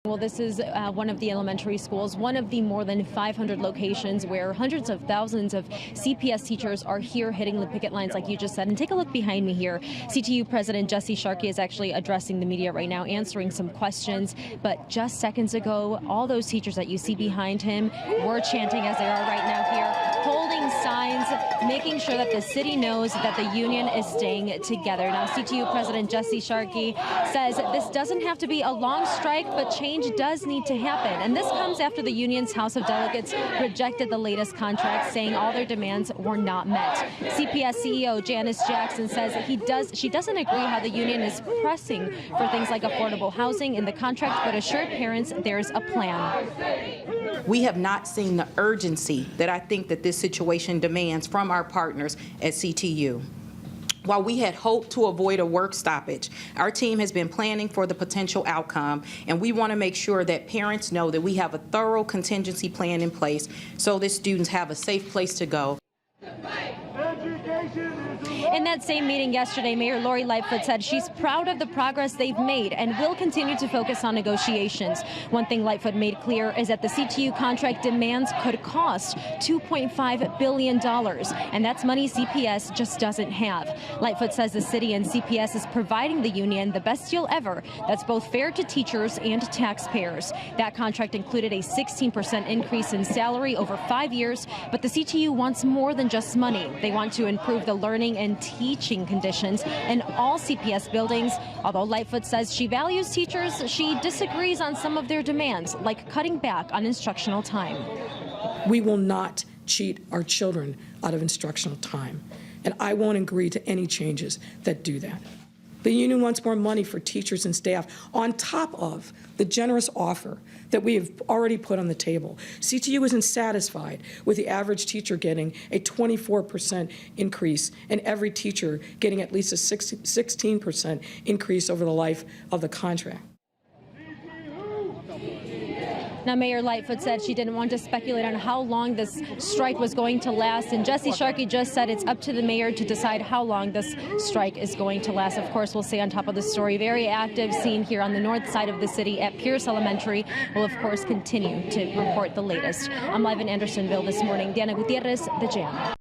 Well, this is one of the elementary schools, one of the more than 500 locations where hundreds of thousands of CPS teachers are here hitting the picket lines, like you just said. And take a look behind me here. CTU President Jesse Sharkey is actually addressing the media right now, answering some questions. But just seconds ago, all those teachers that you see behind him were chanting, as they are right now here, holding signs, making sure that the city knows that the union is staying together. Now, CTU President Jesse Sharkey says this doesn't have to be a long strike, but change does need to happen. And this comes after the union's House of Delegates rejected the latest contract, saying all their demands were not met. CPS CEO Janice Jackson says she doesn't agree how the union is pressing for things like affordable housing in the contract, but assured parents there's a plan. We have not seen the urgency that I think that this situation demands from our partners at CTU. While we had hoped to avoid a work stoppage, our team has been planning for the potential outcome, and we want to make sure that parents know that we have a thorough contingency plan in place so that students have a safe place to go. In that same meeting yesterday, Mayor Lori Lightfoot said she's proud of the progress they've made and will continue to focus on negotiations. One thing Lightfoot made clear is that the CTU contract demands could cost $2.5 billion, and that's money CPS just doesn't have. Lightfoot says the city and CPS is providing the union the best deal ever that's both fair to teachers and taxpayers. That contract included a 16% increase in salary over 5 years, but the CTU wants more than just money. They want to improve the learning and teaching conditions in all CPS buildings. Although Lightfoot says she values teachers, she disagrees on some of their demands, like cutting back on instructional time. We will not cheat our children out of instructional time, and I won't agree to any changes that do that. The union wants more money for teachers and staff on top of the generous offer that we have already put on the table. CTU isn't satisfied with the average teacher getting a 24% increase and every teacher getting at least a 16% increase over the life of the contract. Now, Mayor Lightfoot said she didn't want to speculate on how long this strike was going to last, and Jesse Sharkey just said it's up to the mayor to decide how long this strike is going to last. Of course, we'll stay on top of the story. Very active scene here on the north side of the city at Pierce Elementary. We'll, of course, continue to report the latest. I'm live in Andersonville this morning. Diana Gutierrez, The Jam.